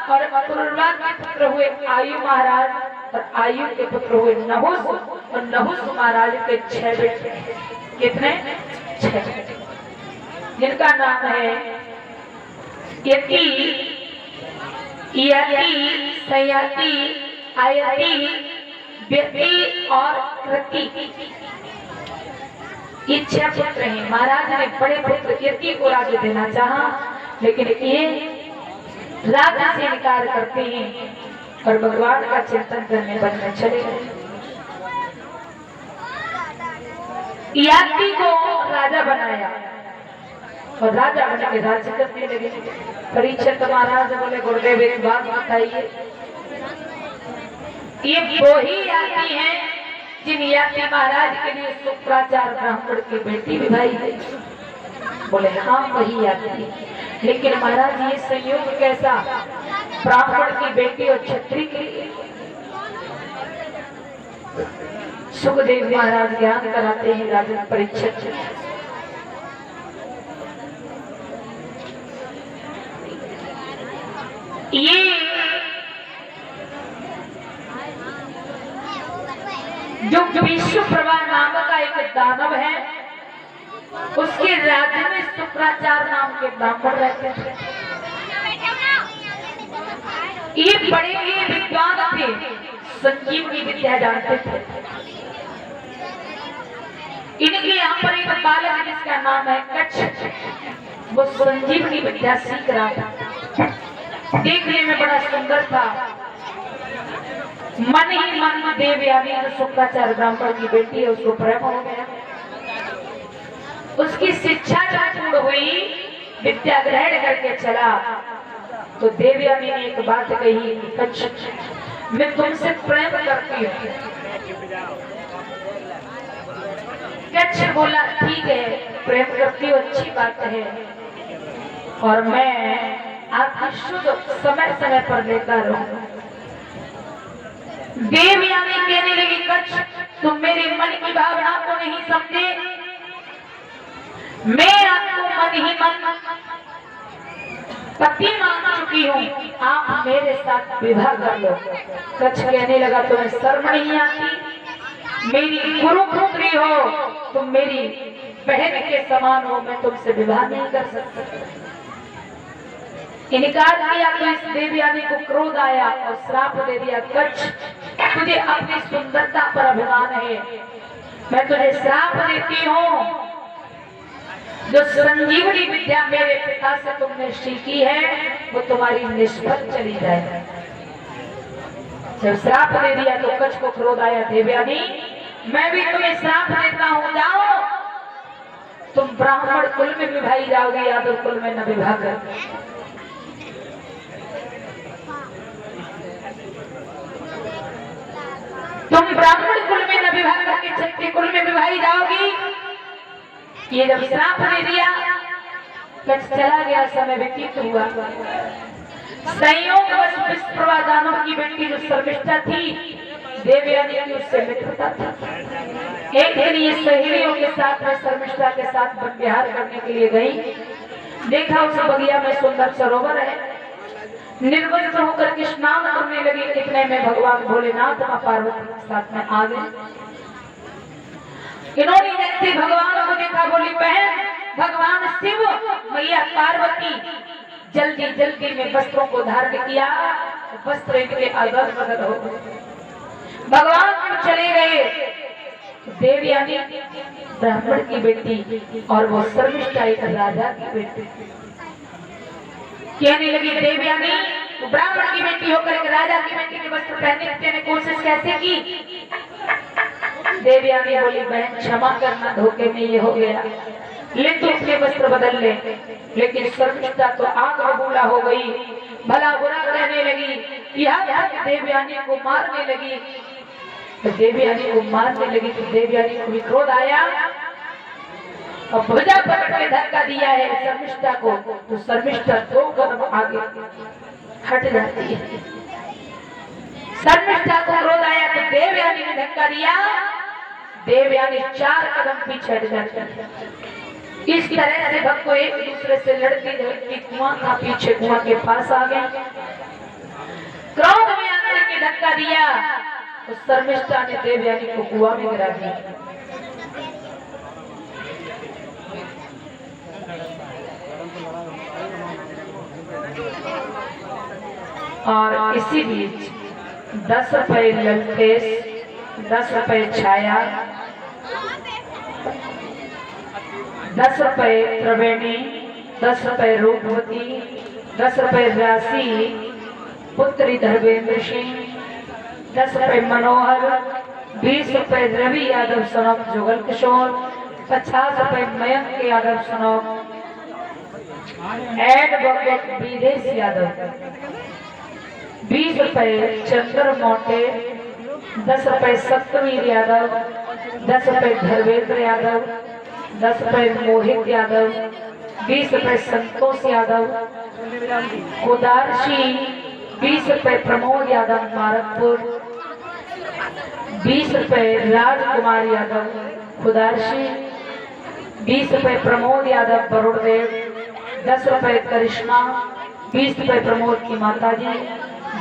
और पुरुरवा के पुत्र हुए आयु महाराज और आयु के पुत्र हुए नहुस और नहुस महाराज के 6 बेटे। कितने? 6 बेटे, जिनका नाम है यति, यति, संयति, आयति, व्यति और कृति। ये 6 पुत्र हैं। महाराज ने बड़े पुत्र यति को राज्य देना चाहा, लेकिन ये राज्य से इनकार करते हैं और भगवान का चिंतन करने वन में चले गए। यति को राजा बनाया और राजा बन के राज्य करने लगे। परीक्षित महाराज बोले गुरुदेव एक बात बताइए, ये वो ही यति हैं जिन यति महाराज के लिए शुक्राचार्य ब्राह्मण की बेटी विवाही गई? बोले हाँ वही यति। लेकिन महाराज ये संयोग कैसा, ब्राह्मण की बेटी और क्षत्रिय की? सुखदेव महाराज ज्ञान कराते हैं राजा परीक्षित। ये जो विश्व प्रभा नाम का एक दानव है, उसके राज्य में शुक्राचार्य नाम के ब्राह्मण रहते थे। ये बड़े ही विद्वान थे, संजीवनी विद्या जानते थे। इनके यहाँ पर एक बालक जिसका नाम है कच्छ, वो संजीवनी विद्या सीख रहा था। देखने में बड़ा सुंदर था। मन ही मन देवयानी जो शुक्राचार्य ब्राह्मण की बेटी है उसको प्रेम हो गया। उसकी शिक्षा जब पूर्ण हुई, विद्या ग्रहण करके चला, तो देवयानी ने एक बात कही, कच्छ मैं तुमसे प्रेम करती हूँ। कच्छ बोला ठीक है, प्रेम करती हो अच्छी बात है, और मैं आपकी शुद्ध समय समय पर लेता रहूं। देवयानी कहने लगी कच्छ तुम मेरे मन की भावना को नहीं समझे, मैं आपको मन ही मन पति मान चुकी हूँ, आप मेरे साथ विवाह कर लो। कच्छ कहने लगा तुम्हें शर्म नहीं आती? मेरी गुरु पुत्री हो, तुम मेरी बहन के समान हो, मैं तुमसे विवाह नहीं कर सकता। इनकार किया तो इस देवयानी को क्रोध आया और श्राप दे दिया, कच्छ तुझे अपनी सुंदरता पर अभिमान है, मैं तुझे श्राप देती हूँ, जो संजीवनी विद्या मेरे पिता से तुमने सीखी है वो तुम्हारी निष्फल चली जाए। जब श्राप दे दिया तो कच्छ को क्रोध आया, देवयानी मैं भी तुम्हें श्राप देता हूँ, जाओ तुम ब्राह्मण कुल में विवाही जाओगे, यादव कुल में न विवाह कर। तुम ब्राह्मण कुल में न विवाह करके क्षत्रिय कुल में विवाही जाओगी। ये जब श्राप दे दिया, कच्छ चला गया, समय व्यतीत हुआ। संयोगवश विश्वप्रभा दानव की बेटी जो शर्मिष्ठा थी, देवयानी की उससे मित्रता थी। एक दिन ये सहेलियों के साथ में शर्मिष्ठा के साथ वन विहार करने के लिए गई। देखा उस बगिया में सुंदर सरोवर है, निर्वस्त्र होकर के स्नान करने लगी। इतने में भगवान भोलेनाथ और पार्वती के साथ में आ गए। इन्होंने जैसे भगवान को देखा, बोली बहन भगवान शिव मैया पार्वती जल्दी जल्दी में वस्त्रों को धारण किया, वस्त्र इनके अदल बदल हो गए। भगवान तो चले गए। देवयानी ब्राह्मण की बेटी और वो शर्मिष्ठा एक राजा की बेटी। कहने लगी देवयानी तो ब्राह्मण की बेटी होकर एक राजा की बेटी के वस्त्र पहनने की कोशिश कैसे की? देवयानी बोली बहन क्षमा करना, धोखे में ये हो गया, ले तो अपने वस्त्र बदल ले। लेकिन शर्मिष्ठा तो आग बबूला हो गई, भला बुरा कहने लगी, यहाँ देवयानी को मारने लगी। तो देवयानी को मारने लगी तो देवयानी को भी क्रोध आया और भुजा पकड़ के धक्का दिया है शर्मिष्ठा को, तो शर्मिष्ठा 2 कदम आगे हट जाती है। शर्मिष्ठा को क्रोध आया तो देवयानी ने धक्का दिया, देवयानी 4 कदम पीछे हट जाती है। इस तरह से भक्त को एक दूसरे से लड़ती लड़ती कुआं का पीछे कुआं के पास आ गए। धक्का दिया तो शर्मिष्ठा ने देवयानी को कुआं में गिरा दिया। और इसी बीच 10 रुपए ललटेश, 10 रुपए छाया, 10 रुपए त्रिवेणी, 10 रुपए रूपवती, 10 रुपए राशि पुत्री धर्मेंद्र सिंह, 10 रुपए मनोहर, 20 रुपए रवि यादव सनोप जुगल किशोर, 50 रुपए मयंक यादव सनोप एडवोकेट विदेश यादव, 20 रुपए चंद्र मोटे, 10 रुपए सत्यवीर यादव, 10 रुपए धर्मेंद्र यादव, 10 रुपए मोहित यादव, 20 रुपए संतोष यादव, कुदारशी 20 रुपए प्रमोद यादव मारकपुर, 20 रुपए राजकुमार यादव कुदारशी, 20 रुपए प्रमोद यादव बरुणदेव, 10 रुपए करिश्मा, 20 रुपए प्रमोद की माताजी,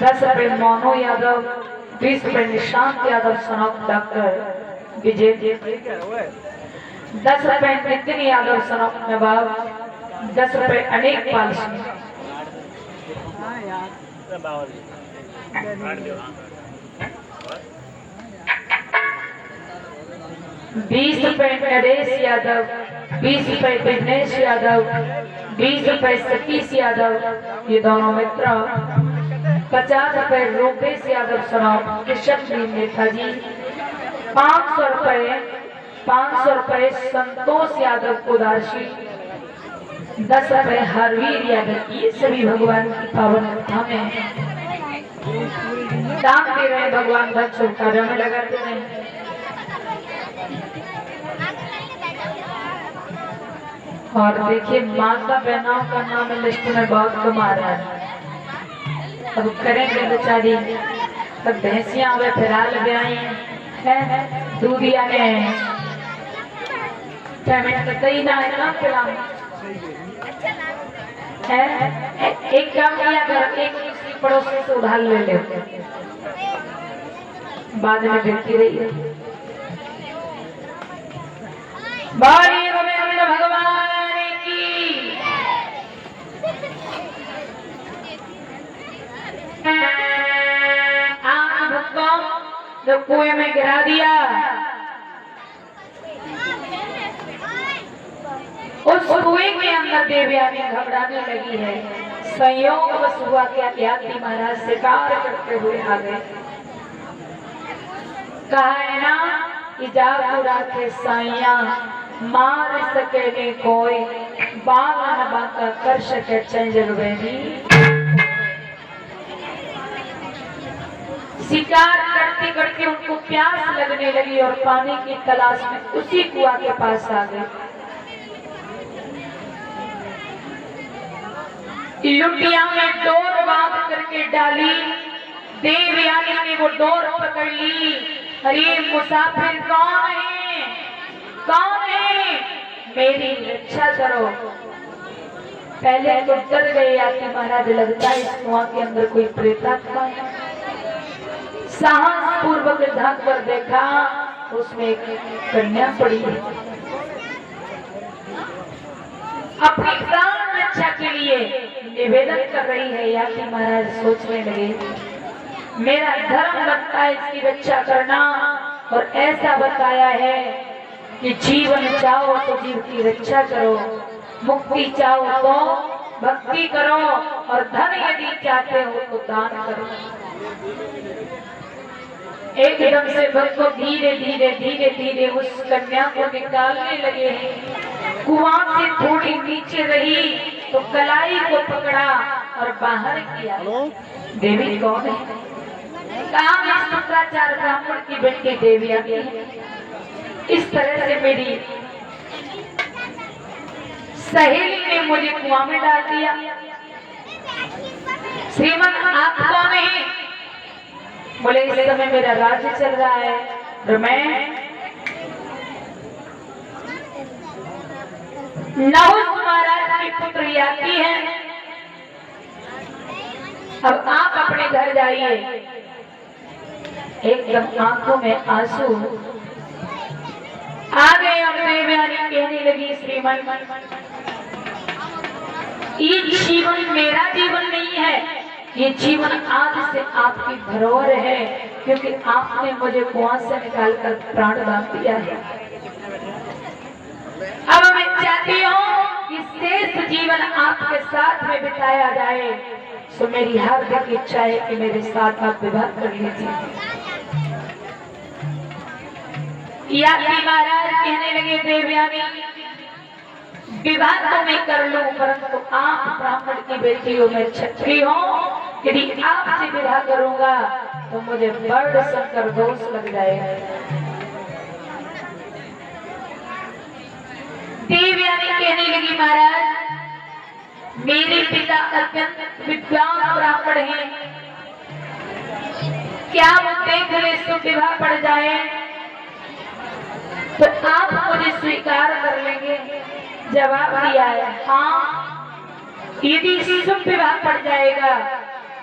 10 रुपए मोनू यादव, 20 रुपए निशांत यादव सनोप डॉक्टर विजय, 10 रुपए नितिन यादव सनोप नवाब, 10 रुपए अनेक पाल सिंह, 20 रुपए नरेश यादव, 20 रुपए दिनेश यादव, 20 रुपए सतीश यादव ये दोनों मित्र, 50 रुपए रूपेश यादव सनोप किशन नेताजी, 500 रुपए संतोष यादव कुदारशी, 10 रुपए हरवीर यादव। ये सभी भगवान की पावन कथा में दान दे रहे, भगवान धन शुभ कार्यों में लगाते रहे। और देखिए माता बहनों का नाम लिस्ट में बहुत कम आ रहा है। अब करेंगे बेचारी, अब भैंसियां हुए फिलहाल भी आई हैं, दूधिया ने पेमेंट करते ही ना है ना फिलहाल है। एक काम किया कर, एक दूसरी पड़ोसी से उधार ले ले, बाद में देती रही है। बोलिए गोविंद भगवान की। आम भक्तों जो कुएं में गिरा दिया, उस कुएं के अंदर देवयानी घबराने लगी है। संयोगवश हुआ क्या, यात्री महाराज शिकार करते हुए आ गए। कहा है ना कि जागो राखे साइया, मार सके ने कोई, बालन बाका कर सके चंजर बेनी। शिकार करते करते उनको प्यास लगने लगी और पानी की तलाश में उसी कुआं के पास आ गए। लुटिया में डोर बांध करके डाली, देवयानी ने वो डोर पकड़ ली। अरे मुसाफिर कौन है, कौन है, मेरी रक्षा करो। पहले तो डर गए यात्री महाराज, लगता है इस कुआं के अंदर कोई प्रेतात्मा है। साहस पूर्वक झांक कर देखा, उसमें एक कन्या पड़ी है। अपनी प्राण रक्षा के लिए निवेदन कर रही है। यात्री महाराज सोचने लगे, मेरा धर्म लगता है इसकी रक्षा करना, और ऐसा बताया है कि जीवन चाहो तो जीव की रक्षा करो, मुक्ति चाहो तो भक्ति करो, और धन यदि चाहते हो तो दान करो। एकदम से भक्त धीरे धीरे धीरे धीरे उस कन्या को निकालने लगे हैं। कुआं से थोड़ी नीचे रही तो कलाई को पकड़ा और बाहर किया। देवी कौन है? कहा मैं शुक्राचार्य ब्राह्मण की बेटी देवयानी है। इस तरह से मेरी सहेली ने मुझे कुआं में डाल दिया। श्रीमन आप कौन है? बोले इस समय मेरा राज्य चल रहा है और मैं नहुस महाराज की पुत्री आती है। अब आप अपने घर जाइए, एकदम आंखों में आंसू आ गए। अब देवयानी कहने लगी, श्रीमान ये जीवन मेरा जीवन नहीं है, ये जीवन आज से आपकी धरोहर है, क्योंकि आपने मुझे कुआं से निकालकर प्राण दान दिया है। अब मैं चाहती हूँ कि शेष जीवन आपके साथ में बिताया जाए, तो मेरी हार्दिक इच्छा है कि मेरे साथ आप विवाह कर लीजिए। यात्री महाराज कहने लगे, देवयानी विवाह तो मैं कर लूं, परंतु आप ब्राह्मण की बेटी हो, मैं क्षत्रिय हूँ, यदि आपसे विवाह करूंगा तो मुझे बड़ संकर दोष लग जाएगा। देवयानी कहने लगी, महाराज मेरे पिता अत्यंत विद्वान ब्राह्मण हैं, क्या मुझे घरे से विवाह पड़ जाए तो आप मुझे स्वीकार कर लेंगे? जवाब दिया है, हाँ, यदि शुभ विवाह पड़ जाएगा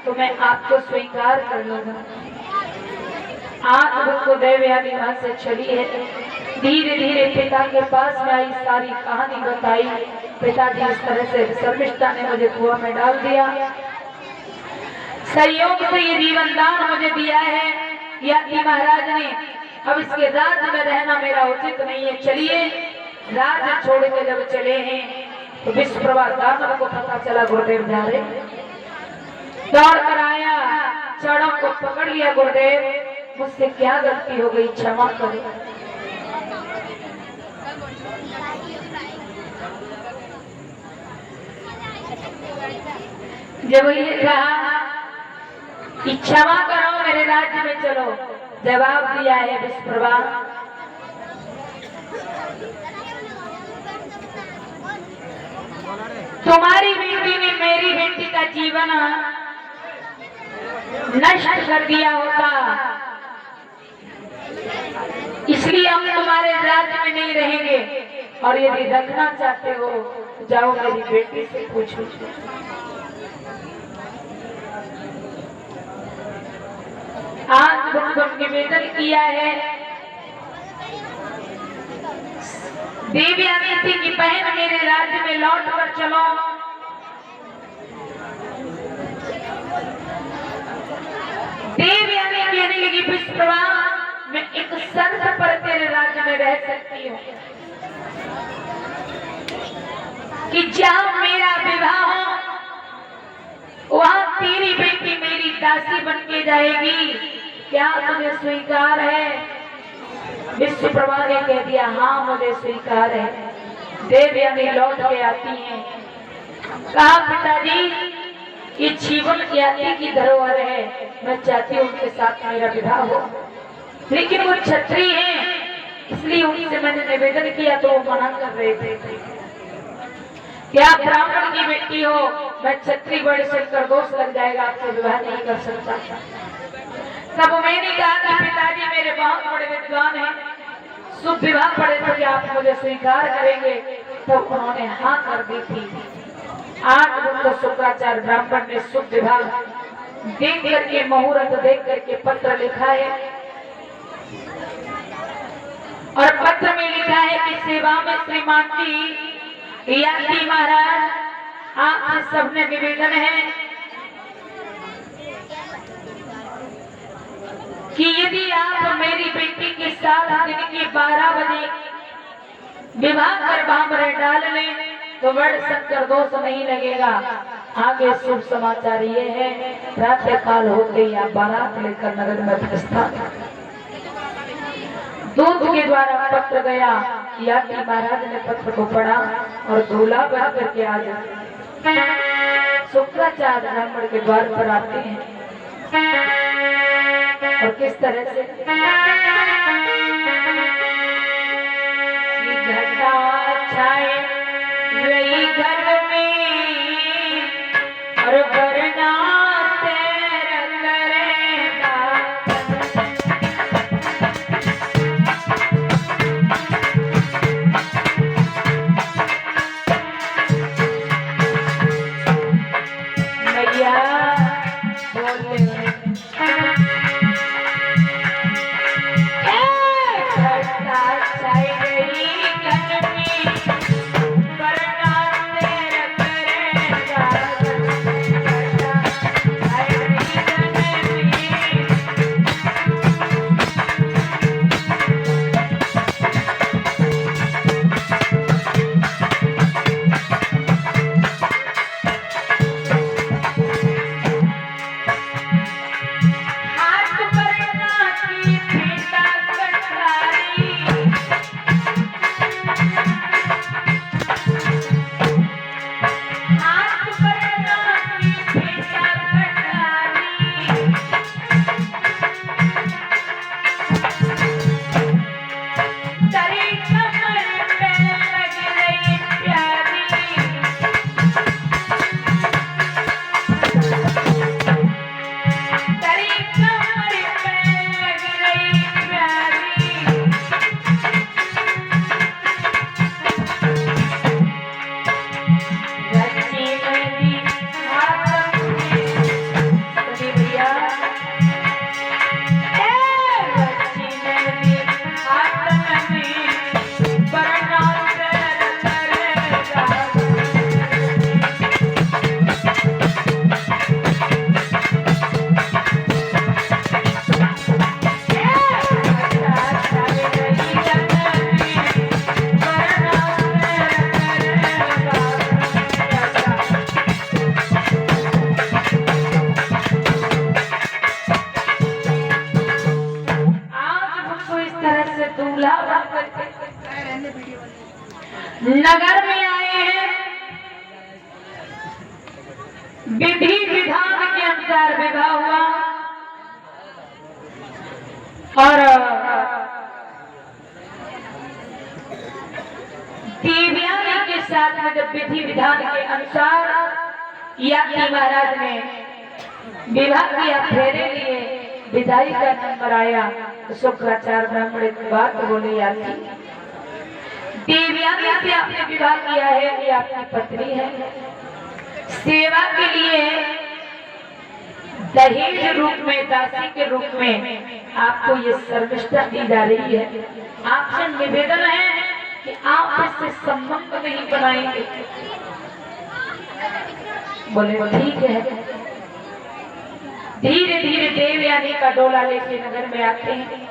तो मैं आपको स्वीकार कर लूंगा। आज को देवयानी वहां से चली है। धीरे धीरे पिता के पास में आई, सारी कहानी बताई। पिताजी इस तरह से शर्मिष्ठा ने मुझे कुआं में डाल दिया, संयोग से ये जीवन दान मुझे दिया है यात्री महाराज ने, अब इसके राज्य में रहना मेरा उचित नहीं है। चलिए, राज्य छोड़ के जब चले हैं तो विश्वप्रभा दानव को पता चला गुरुदेव जा रहे, दौड़ कर आया, चरणों को पकड़ लिया, गुरुदेव मुझसे क्या गलती हो गई, क्षमा करो। जब ये कहा कि क्षमा करो, मेरे राज्य में चलो, जवाब दिया है विश्वप्रभा, तुम्हारी बेटी ने मेरी बेटी का जीवन नष्ट कर दिया होता, इसलिए हम तुम्हारे राज्य में नहीं रहेंगे, और यदि रखना चाहते हो तो जाओ मेरी बेटी से पूछो। आज उनको निवेदन किया है, देवयानी थी कि बहन मेरे राज्य में लौट कर चलो। देवयानी कहने लगी, विश्वप्रभा मैं एक शर्त पर तेरे राज्य में रह सकती हूँ कि जहाँ मेरा विवाह हो वहाँ तेरी बेटी मेरी दासी बन के जाएगी, क्या तुझे स्वीकार है? विश्वप्रभा ने कह दिया, हाँ मुझे स्वीकार है। देवयानी लौट के आती हैं, कहा पिताजी ये जीवन ज्ञाति की धरोहर है, मैं चाहती हूँ उनके साथ मेरा विवाह हो, लेकिन वो क्षत्रिय हैं, इसलिए उनसे मैंने निवेदन किया तो वो मना कर रहे थे। क्या ब्राह्मण की बेटी हो, मैं क्षत्रिय बड़े शंकर दोष लग जाएगा, आपसे विवाह नहीं कर सकता। तब मैंने कहा कि पिताजी मेरे बहुत बड़े विद्वान हैं, शुभ विवाह पड़े तो क्या आप मुझे स्वीकार करेंगे? तो उन्होंने हाँ कर दी थी। आज उनको शुक्राचार्य ब्राह्मण ने शुभ विवाह देख करके, मुहूर्त देख करके पत्र लिखा है, और पत्र में लिखा है कि सेवा में श्रीमान जी यात्री महाराज आप सबने निवेदन है कि यदि आप मेरी बेटी के साथ दिन के 12 बजे विवाह कर भांबरे डाल लें तो बड़ शंकर दोष नहीं लगेगा। आगे शुभ समाचार ये है, प्रातः काल होते ही आप बारात लेकर नगर में प्रस्थान। दूत के द्वारा पत्र गया, यात्री महाराज ने पत्र को पढ़ा और दूल्हा बन करके आ जाए। शुक्राचार्य ब्राह्मण के द्वार पर आते हैं और किस तरह से घटा छाए रही घर में और वरना नगर में आए हैं, विधि विधान के अनुसार विवाह हुआ और देवयानी के साथ में जब विधि विधान के अनुसार यात्री महाराज ने विवाह किया, फेरे लिए विदाई का नंबर आया तो शुक्राचार्य ब्राह्मण एक बात बोले, यात्री देवयानी से आपने विवाह किया है, ये आपकी पत्नी है, सेवा के लिए दहेज रूप में, दासी के रूप में आपको ये सर्विष्ठा दी जा रही है। आपसे निवेदन है कि आप इससे संबंध नहीं बनाएंगे। बोले ठीक है। धीरे धीरे देवयानी का डोला लेके नगर में आते हैं।